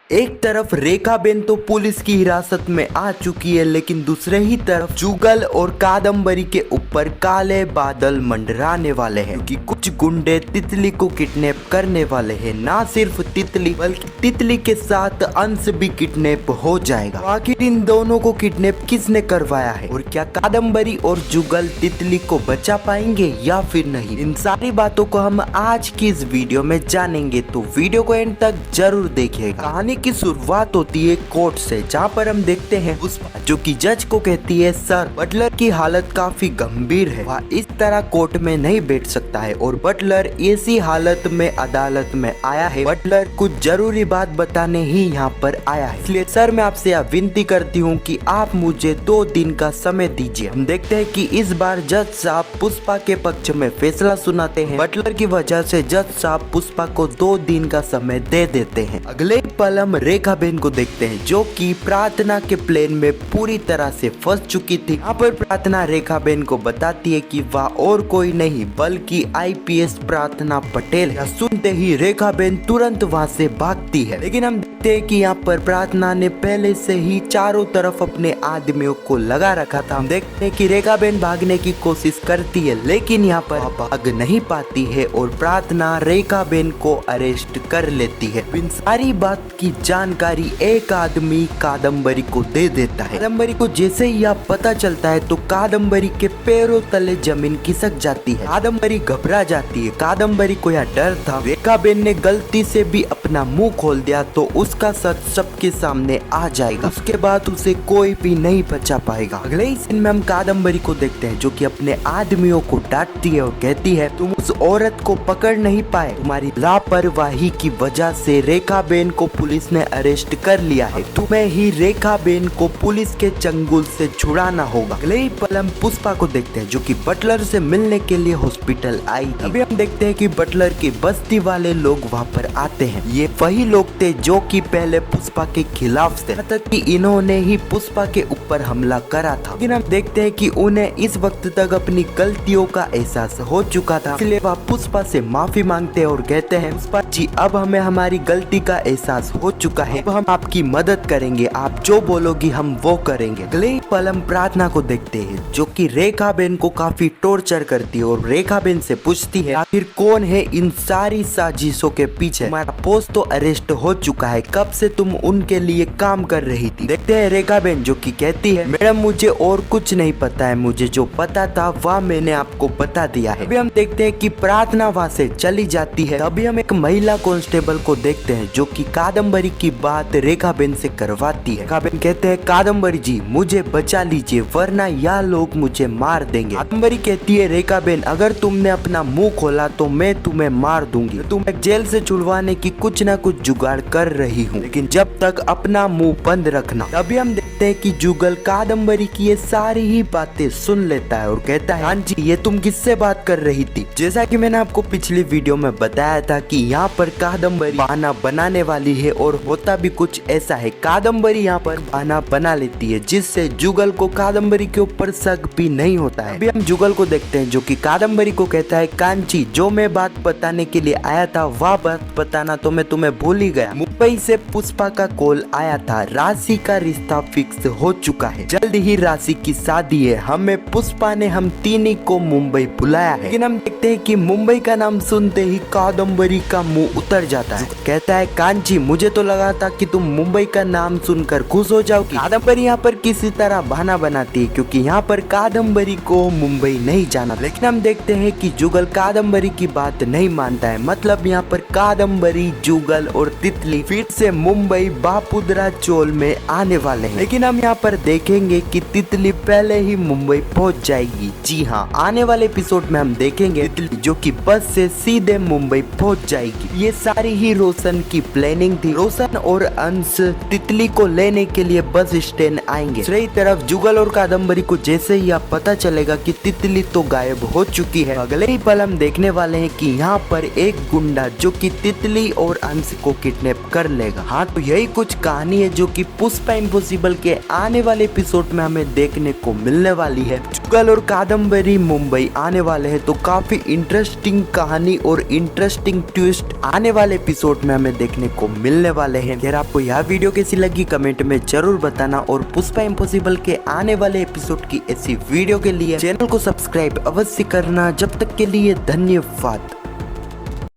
एक तरफ रेखाबेन तो पुलिस की हिरासत में आ चुकी है, लेकिन दूसरे ही तरफ जुगल और कादम्बरी के ऊपर काले बादल मंडराने वाले हैं, क्योंकि कुछ गुंडे तितली को किडनैप करने वाले हैं। ना सिर्फ तितली बल्कि तितली के साथ अंश भी किडनैप हो जाएगा। तो आखिर इन दोनों को किडनैप किसने करवाया है और क्या कादम्बरी और जुगल तितली को बचा पाएंगे या फिर नहीं, इन सारी बातों को हम आज की इस वीडियो में जानेंगे। तो वीडियो को एंड तक जरूर देखिएगा। कहानी की शुरुआत होती है कोर्ट से, जहाँ पर हम देखते हैं पुष्पा जो कि जज को कहती है सर बटलर की हालत काफी गंभीर है, वह इस तरह कोर्ट में नहीं बैठ सकता है और बटलर ऐसी हालत में अदालत में आया है। बटलर कुछ जरूरी बात बताने ही यहाँ पर आया है, इसलिए सर मैं आपसे यह विनती करती हूँ कि आप मुझे 2 दिन का समय दीजिए। हम देखते हैं कि इस बार जज साहब पुष्पा के पक्ष में फैसला सुनाते हैं। बटलर की वजह से जज साहब पुष्पा को 2 दिन का समय दे देते हैं। अगले पल हम रेखाबेन को देखते हैं जो कि प्रार्थना के प्लान में पूरी तरह से फंस चुकी थी। यहाँ पर प्रार्थना रेखाबेन को बताती है कि वह और कोई नहीं बल्कि आईपीएस प्रार्थना पटेल है। सुनते ही रेखाबेन तुरंत वहाँ से भागती है, लेकिन हम देखते हैं कि यहाँ पर प्रार्थना ने पहले से ही चारों तरफ अपने आदमियों को लगा रखा था। हम देखते हैं कि रेखाबेन भागने की कोशिश करती है, लेकिन यहाँ पर भाग नहीं पाती है और प्रार्थना रेखाबेन को अरेस्ट कर लेती है। इन सारी बात की जानकारी एक आदमी कादम्बरी को दे देता है। कादम्बरी को जैसे ही यह पता चलता है तो कादम्बरी के पैरों तले जमीन खिसक जाती है। कादम्बरी घबरा जाती है। कादम्बरी को यह डर था रेखाबेन ने गलती से भी अपना मुंह खोल दिया तो उसका सच सबके सामने आ जाएगा, उसके बाद उसे कोई भी नहीं बचा पाएगा। अगले ही सीन में हम कादम्बरी को देखते हैं जो कि अपने आदमियों को डांटती है और कहती है तुम उस औरत को पकड़ नहीं पाए, तुम्हारी लापरवाही की वजह से रेखाबेन को पुलिस ने अरेस्ट कर लिया है, तुम्हें ही रेखाबेन को पुलिस के चंगुल से छुड़ाना होगा। अगले ही पल हम पुष्पा को देखते हैं जो कि बटलर से मिलने के लिए हॉस्पिटल आई थी। अभी हम देखते हैं कि बटलर की बस्ती वाले लोग वहाँ पर आते हैं। ये वही लोग थे जो कि पहले पुष्पा के खिलाफ थे, तक कि इन्होंने ही पुष्पा के ऊपर हमला करा था। लेकिन हम देखते हैं कि उन्हें इस वक्त तक अपनी गलतियों का एहसास हो चुका था, इसलिए वह पुष्पा से माफी मांगते हैं और कहते हैं पुष्पा जी अब हमें हमारी गलती का एहसास हो चुका है, अब हम आपकी मदद करेंगे, आप जो बोलोगी हम वो करेंगे। अगले पल हम प्रार्थना को देखते हैं जो कि रेखाबेन को काफी टॉर्चर करती है और रेखाबेन से पूछती है आखिर कौन है इन सारी साजिशों के पीछे, तुम्हारा पोस्ट तो अरेस्ट हो चुका है, कब से तुम उनके लिए काम कर रही थी। देखते हैं रेखाबेन जो कि कहती है मैडम मुझे और कुछ नहीं पता है, मुझे जो पता था वह मैंने आपको बता दिया है। अभी हम देखते हैं कि प्रार्थना वहाँ से चली जाती है। अभी हम एक महिला कांस्टेबल को देखते हैं जो कि कादम्बरी की बात रेखाबेन से करवाती है। रेखाबेन कहते हैं कादम्बरी जी मुझे बचा लीजिए वरना यह लोग मुझे मार देंगे। कादम्बरी कहती है रेखाबेन अगर तुमने अपना मुंह खोला तो मैं तुम्हें मार दूंगी, तुम्हें जेल से छुड़वाने की कुछ न कुछ जुगाड़ कर रही हूँ, लेकिन जब तक अपना मुंह बंद रखना। अभी हम देखते हैं कि जुगल कादम्बरी की ये सारी ही बातें सुन लेता है और कहता है हाँ जी ये तुम किससे बात कर रही थी। जैसा कि मैंने आपको पिछली वीडियो में बताया था कि यहाँ पर कादम्बरी बहाना बनाने वाली है और होता भी कुछ ऐसा है। कादम्बरी यहाँ पर बहाना बना लेती है जिससे जुगल को कादम्बरी के ऊपर शक भी नहीं होता है। अभी हम जुगल को देखते हैं जो कि कादम्बरी को कहता है कांची जो मैं बात बताने के लिए आया था वह बात बताना तो मैं तुम्हें भूल ही गया। मुंबई से पुष्पा का कॉल आया था, राशि का रिश्ता फिक्स हो चुका है, जल्द ही राशि की शादी है, हमें पुष्पा ने हम तीनों को मुंबई बुलाया है। लेकिन हम देखते हैं कि मुंबई का नाम सुनते ही कादम्बरी का मुंह उतर जाता है। कहता है कांची मुझे तो लगा था कि तुम मुंबई का नाम सुनकर खुश हो जाओगी। कादम्बरी यहाँ पर किसी तरह बहाना बनाती है क्योंकि यहाँ पर कादम्बरी को मुंबई नहीं जाना। लेकिन हम देखते हैं कि जुगल कादम्बरी की बात नहीं मानता है, मतलब यहाँ पर कादम्बरी जुगल और तितली फिर से मुंबई बापुदरा चोल में आने वाले हैं। लेकिन हम यहाँ पर देखेंगे कि तितली पहले ही मुंबई पहुँच जाएगी। जी हाँ आने वाले एपिसोड में हम देखेंगे तितली जो कि बस से सीधे मुंबई पहुँच जाएगी। ये सारी ही रोशन की प्लानिंग थी। रोशन और अंश तितली को लेने के लिए बस स्टैंड आएंगे। दूसरी तरफ जुगल और कादम्बरी को जैसे ही यह पता चलेगा कि तितली तो गायब हो चुकी है, अगले ही पल हम देखने वाले हैं कि यहाँ पर एक गुंडा जो कि तितली और अंश को किडनैप कर कर लेगा। हाँ, तो यही कुछ कहानी है जो कि पुष्पा इम्पॉसिबल के आने वाले एपिसोड में हमें देखने को मिलने वाली है। जुगल और कादम्बरी मुंबई आने वाले हैं, तो काफी इंटरेस्टिंग कहानी और इंटरेस्टिंग ट्विस्ट आने वाले एपिसोड में हमें देखने को मिलने वाले हैं। यार, आपको यह वीडियो कैसी लगी कमेंट में जरूर बताना, और पुष्पा इम्पॉसिबल के आने वाले एपिसोड की ऐसी वीडियो के लिए चैनल को सब्सक्राइब अवश्य करना। जब तक के लिए धन्यवाद।